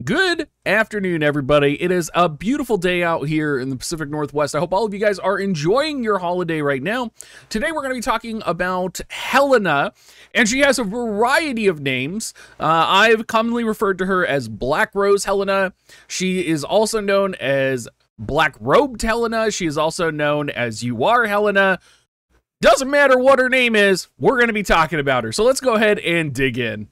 Good afternoon, everybody. It is a beautiful day out here in the Pacific Northwest. I hope all of you guys are enjoying your holiday right now. Today, we're going to be talking about Helena, and she has a variety of names. I've commonly referred to her as Black Rose Helena. She is also known as Black Robed Helena. She is also known as You Are Helena. Doesn't matter what her name is, we're going to be talking about her. So let's go ahead and dig in.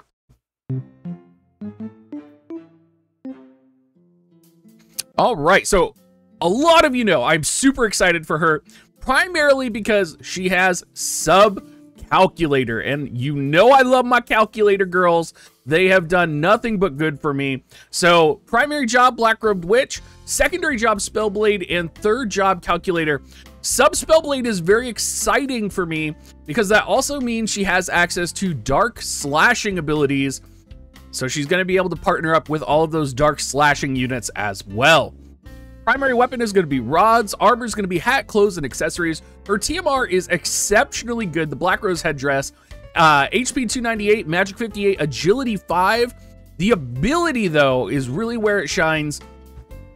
All right, so a lot of you know I'm super excited for her, primarily because she has sub-calculator, and you know I love my calculator girls. They have done nothing but good for me. So primary job, Black Robed Witch, secondary job, Spellblade, and third job, Calculator. Sub-Spellblade is very exciting for me because that also means she has access to dark slashing abilities. So she's going to be able to partner up with all of those dark slashing units as well. Primary weapon is going to be rods. Armor is going to be hat, clothes, and accessories. Her TMR is exceptionally good. The Black Rose headdress. HP 298, Magic 58, Agility 5. The ability, though, is really where it shines.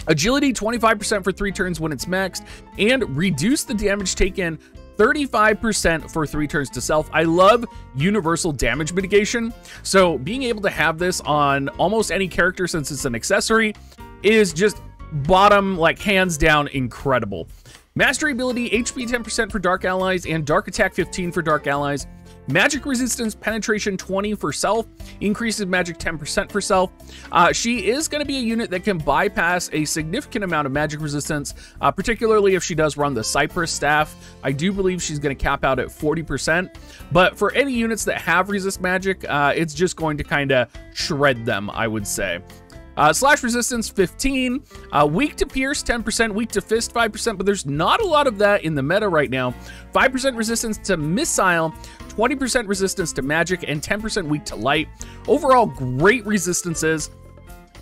Agility 25% for 3 turns when it's maxed. And reduce the damage taken 35% for 3 turns to self. I love universal damage mitigation. So being able to have this on almost any character since it's an accessory is just bottom, like hands down incredible. Mastery ability, HP 10% for dark allies and dark attack 15 for dark allies. Magic resistance penetration 20 for self, increases magic 10% for self. She is going to be a unit that can bypass a significant amount of magic resistance, particularly if she does run the Cypress staff. I do believe she's going to cap out at 40%, but for any units that have resist magic, it's just going to kind of shred them, I would say. Slash resistance 15, weak to pierce 10%, weak to fist 5%, but there's not a lot of that in the meta right now. 5% resistance to missile, 20% resistance to magic, and 10% weak to light. Overall, great resistances.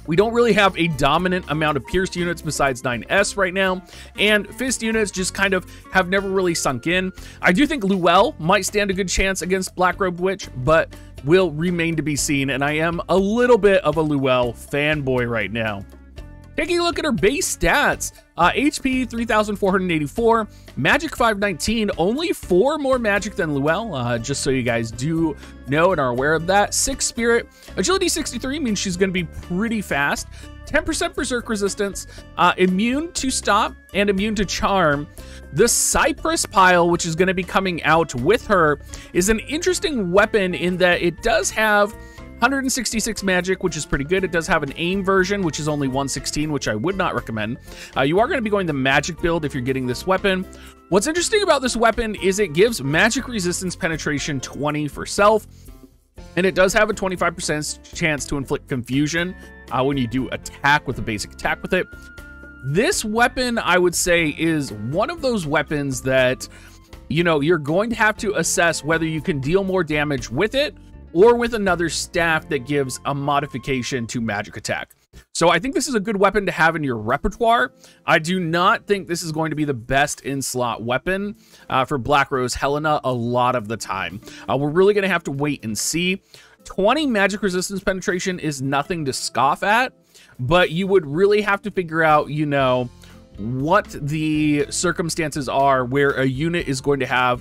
We don't really have a dominant amount of pierced units besides 9S right now, and fist units just kind of have never really sunk in. I do think Luell might stand a good chance against Black Robed Witch, but will remain to be seen, and I am a little bit of a Luell fanboy right now. Taking a look at her base stats, HP 3,484, Magic 519, only 4 more magic than Luell, just so you guys do know and are aware of that. 6 Spirit, Agility 63 means she's going to be pretty fast. 10% Berserk resistance, immune to stop and immune to charm. The Cypress pile, which is going to be coming out with her, is an interesting weapon in that it does have 166 magic, which is pretty good. It does have an aim version, which is only 116, which I would not recommend. You are going to be going the magic build if you're getting this weapon. What's interesting about this weapon is it gives magic resistance penetration 20 for self, and it does have a 25% chance to inflict confusion when you do attack with a basic attack with it. This weapon, I would say, is one of those weapons that, you know, you're going to have to assess whether you can deal more damage with it or with another staff that gives a modification to magic attack. So I think this is a good weapon to have in your repertoire. I do not think this is going to be the best in-slot weapon for Black Rose Helena a lot of the time. We're really going to have to wait and see. 20 magic resistance penetration is nothing to scoff at, but you would really have to figure out, you know, what the circumstances are where a unit is going to have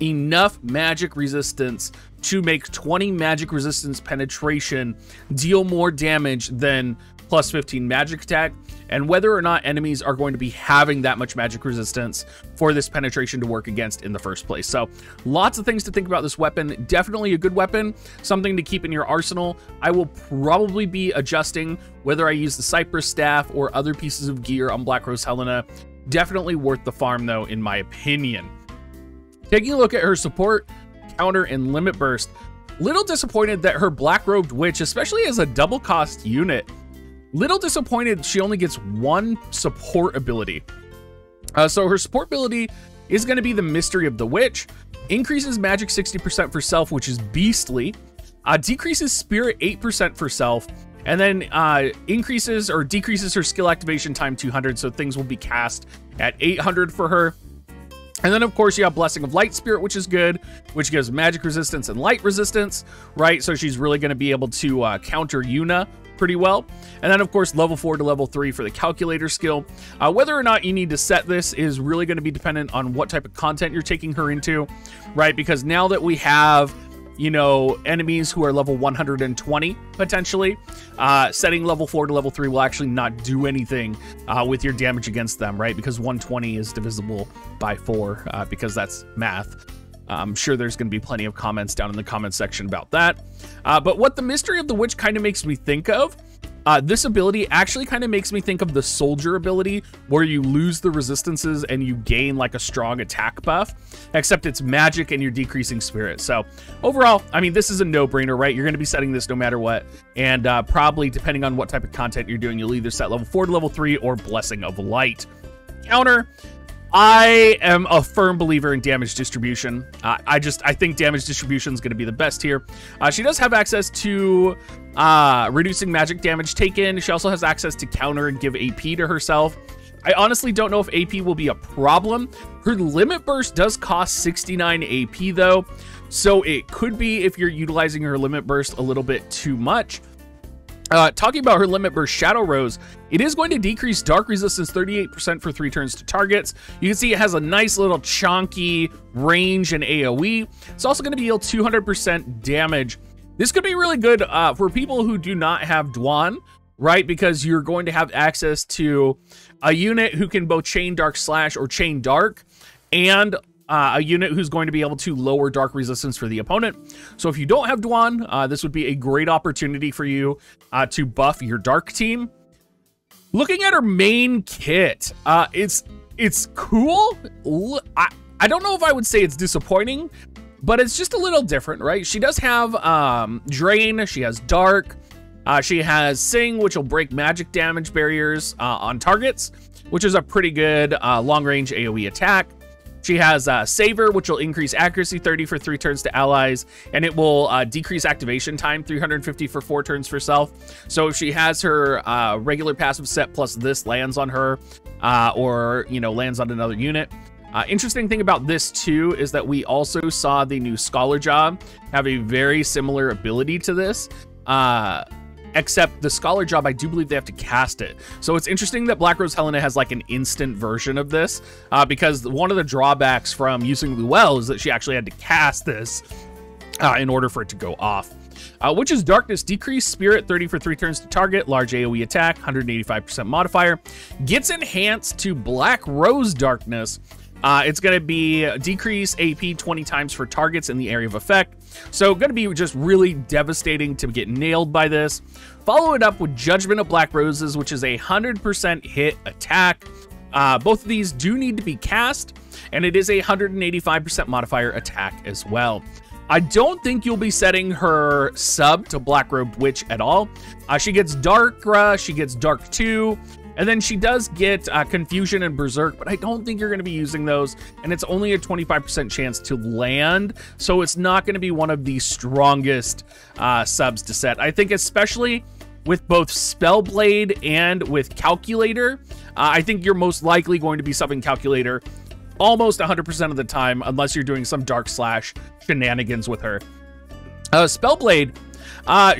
enough magic resistance to make 20 magic resistance penetration deal more damage than plus 15 magic attack, and whether or not enemies are going to be having that much magic resistance for this penetration to work against in the first place. So lots of things to think about this weapon. Definitely a good weapon, something to keep in your arsenal. I will probably be adjusting whether I use the Cypress staff or other pieces of gear on Black Rose Helena. Definitely worth the farm though, in my opinion. Taking a look at her support, counter, and limit burst, little disappointed that her Black Robed Witch, especially as a double cost unit, little disappointed she only gets 1 support ability. So her support ability is going to be the Mystery of the Witch, increases magic 60% for self, which is beastly, decreases spirit 8% for self, and then increases or decreases her skill activation time 200, so things will be cast at 800 for her. And then, of course, you have Blessing of Light Spirit, which is good, which gives magic resistance and light resistance, right? So she's really going to be able to counter Yuna pretty well. And then, of course, level 4 to level 3 for the calculator skill. Whether or not you need to set this is really going to be dependent on what type of content you're taking her into, right? Because now that we have, you know, enemies who are level 120, potentially, setting level 4 to level 3 will actually not do anything with your damage against them, right? Because 120 is divisible by 4, because that's math. I'm sure there's going to be plenty of comments down in the comment section about that. But what the Mystery of the Witch kind of makes me think of, this ability actually kind of makes me think of the Soldier ability, where you lose the resistances and you gain like a strong attack buff, except it's magic and you're decreasing spirit. So overall, I mean, this is a no-brainer, right? You're going to be setting this no matter what. And probably, depending on what type of content you're doing, you'll either set level 4 to level 3 or Blessing of Light. Counter, I am a firm believer in damage distribution. I think damage distribution is going to be the best here. She does have access to reducing magic damage taken. She also has access to counter and give AP to herself. I honestly don't know if AP will be a problem. Her limit burst does cost 69 AP though, so it could be, if you're utilizing her limit burst a little bit too much. Talking about her limit burst, Shadow Rose, it is going to decrease dark resistance 38% for 3 turns to targets. You can see it has a nice little chonky range and AoE. It's also going to deal 200% damage. This could be really good for people who do not have Dwan, right? Because you're going to have access to a unit who can both chain dark slash or chain dark, and a unit who's going to be able to lower dark resistance for the opponent. So if you don't have Dwan, this would be a great opportunity for you to buff your dark team. Looking at her main kit, it's cool. I don't know if I would say it's disappointing, but it's just a little different, right? She does have Drain, she has Dark, she has Sing, which will break magic damage barriers on targets, which is a pretty good long-range AoE attack. She has Savor, which will increase accuracy 30 for 3 turns to allies, and it will decrease activation time 350 for 4 turns for self. So if she has her regular passive set plus this lands on her, or, you know, lands on another unit. Interesting thing about this too is that we also saw the new Scholar Job have a very similar ability to this. Except the Scholar Job, I do believe they have to cast it. So it's interesting that Black Rose Helena has like an instant version of this, because one of the drawbacks from using Luelle is that she actually had to cast this in order for it to go off. Witch's Darkness, decrease spirit 30 for 3 turns to target, large AoE attack, 185% modifier, gets enhanced to Black Rose Darkness. It's going to be decrease AP 20 times for targets in the area of effect. So going to be just really devastating to get nailed by this. Follow it up with Judgment of Black Roses, which is a 100% hit attack. Both of these do need to be cast, and it is a 185% modifier attack as well. I don't think you'll be setting her sub to Black Robed Witch at all. She gets Darkra, she gets Dark 2, and then she does get Confusion and Berserk, but I don't think you're going to be using those, and it's only a 25% chance to land, so it's not going to be one of the strongest subs to set. I think especially with both Spellblade and with Calculator, I think you're most likely going to be subbing Calculator almost 100% of the time, unless you're doing some Dark Slash shenanigans with her. Spellblade,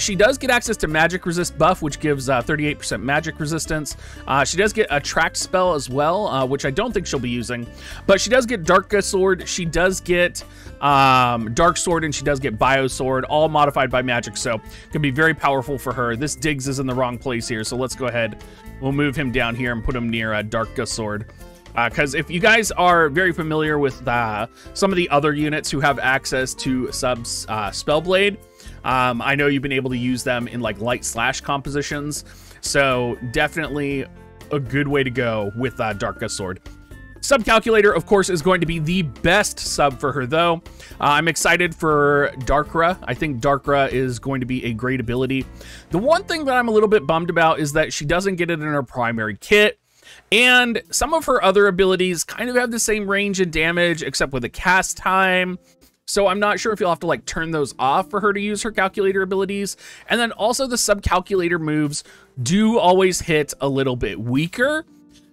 she does get access to Magic Resist buff, which gives 38% magic resistance. She does get Attract spell as well, which I don't think she'll be using, but she does get Dark Sword, she does get Dark Sword, and she does get Bio Sword, all modified by magic, so can be very powerful for her. This Diggs is in the wrong place here, so let's go ahead. We'll move him down here and put him near Dark Sword. Because if you guys are very familiar with some of the other units who have access to subs Spellblade, I know you've been able to use them in like light slash compositions, so definitely a good way to go with Dark Sword. Subcalculator, of course, is going to be the best sub for her, though. I'm excited for Darkra. I think Darkra is going to be a great ability. The one thing that I'm a little bit bummed about is that she doesn't get it in her primary kit. And some of her other abilities kind of have the same range and damage, except with a cast time. So I'm not sure if you'll have to like turn those off for her to use her calculator abilities. And then also the subcalculator moves do always hit a little bit weaker.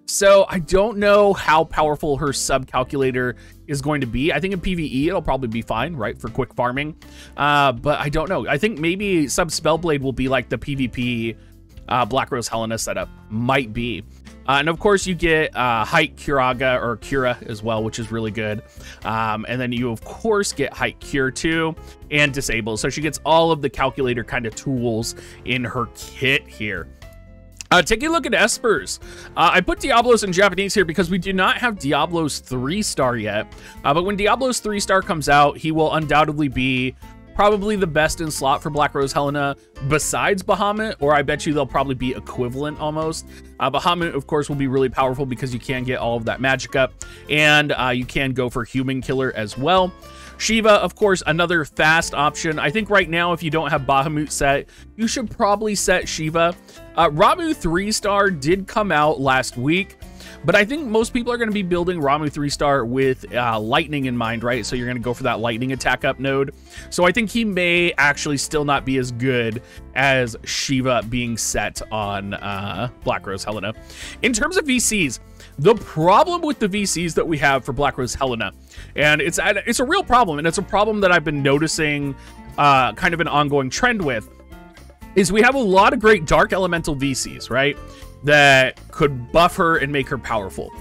So I don't know how powerful her subcalculator is going to be. I think in PvE, it'll probably be fine, right, for quick farming. But I don't know. I think maybe sub Spellblade will be like the PvP Black Rose Helena setup might be. And of course, you get Height Curaga or Cura as well, which is really good. And then you, of course, get Height Cure too and Disable. So she gets all of the calculator kind of tools in her kit here. Taking a look at Espers. I put Diablos in Japanese here because we do not have Diablos 3-star yet. But when Diablos 3-star comes out, he will undoubtedly be probably the best in slot for Black Rose Helena besides Bahamut, or I bet you they'll probably be equivalent almost. Bahamut, of course, will be really powerful because you can get all of that magic up, and you can go for Human Killer as well. Shiva, of course, another fast option. I think right now, if you don't have Bahamut set, you should probably set Shiva. Ramu 3-star did come out last week, but I think most people are going to be building Ramu 3-star with lightning in mind, right? So you're going to go for that lightning attack up node. So I think he may actually still not be as good as Shiva being set on Black Rose Helena. In terms of VCs, the problem with the VCs that we have for Black Rose Helena, and it's a real problem, and it's a problem that I've been noticing kind of an ongoing trend with, is we have a lot of great Dark Elemental VCs, right? That could buff her and make her powerful.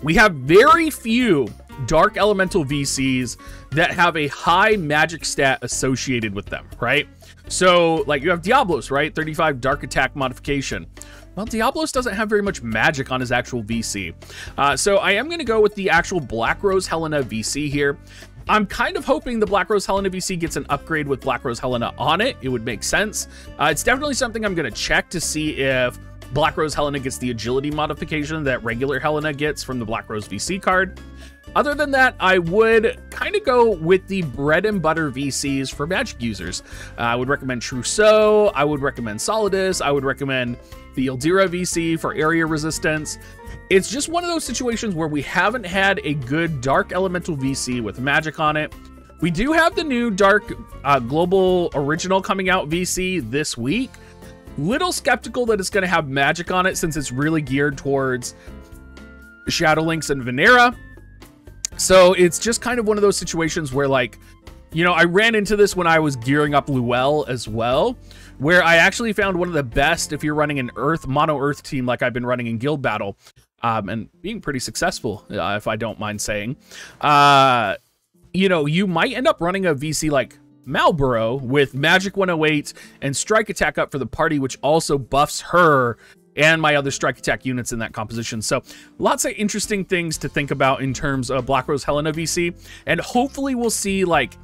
We have very few Dark Elemental VCs that have a high magic stat associated with them, right? So, like, you have Diablos, right? 35 Dark Attack modification. Well, Diablos doesn't have very much magic on his actual VC. So I am going to go with the actual Black Rose Helena VC here. I'm kind of hoping the Black Rose Helena VC gets an upgrade with Black Rose Helena on it. It would make sense. It's definitely something I'm going to check to see if Black Rose Helena gets the agility modification that regular Helena gets from the Black Rose VC card. Other than that, I would kind of go with the bread and butter VCs for magic users. I would recommend Trousseau. I would recommend Solidus. I would recommend the Ildira VC for area resistance. It's just one of those situations where we haven't had a good Dark Elemental VC with magic on it. We do have the new Dark Global Original coming out VC this week. Little skeptical that it's going to have magic on it since it's really geared towards Shadowlinks and Venera. So it's just kind of one of those situations where, like, you know, I ran into this when I was gearing up Luel as well, where I actually found one of the best if you're running an mono earth team like I've been running in Guild Battle, and being pretty successful, if I don't mind saying. You know, you might end up running a VC like Malboro with Magic 108 and Strike Attack up for the party, which also buffs her and my other Strike Attack units in that composition. So lots of interesting things to think about in terms of Black Rose Helena VC, and hopefully we'll see like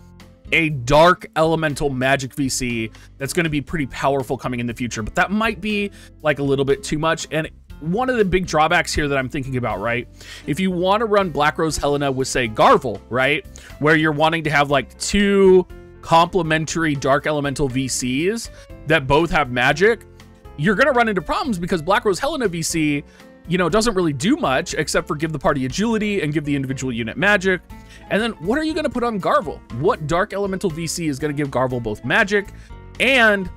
a Dark Elemental Magic VC that's going to be pretty powerful coming in the future, but that might be like a little bit too much. And one of the big drawbacks here that I'm thinking about, right? If you want to run Black Rose Helena with, say, Garvel, right? Where you're wanting to have like two complementary Dark Elemental VCs that both have magic, you're going to run into problems because Black Rose Helena VC, you know, doesn't really do much except for give the party agility and give the individual unit magic. And then what are you going to put on Garvel? What Dark Elemental VC is going to give Garvel both magic and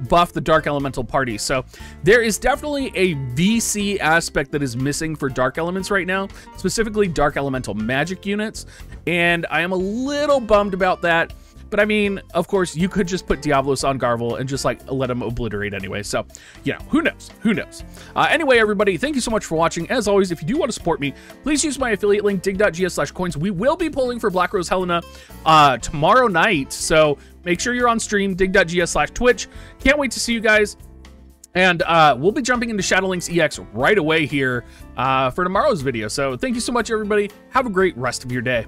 buff the Dark Elemental party? So there is definitely a VC aspect that is missing for Dark Elements right now, specifically Dark Elemental magic units. And I am a little bummed about that. But I mean, of course, you could just put Diablos on Garvel and just like let him obliterate anyway. So, you know, who knows? Who knows? Anyway, everybody, thank you so much for watching. As always, if you do want to support me, please use my affiliate link, dig.gs/coins. We will be pulling for Black Rose Helena tomorrow night. So make sure you're on stream, dig.gs/twitch. Can't wait to see you guys. And we'll be jumping into Shadowlinks EX right away here for tomorrow's video. So thank you so much, everybody. Have a great rest of your day.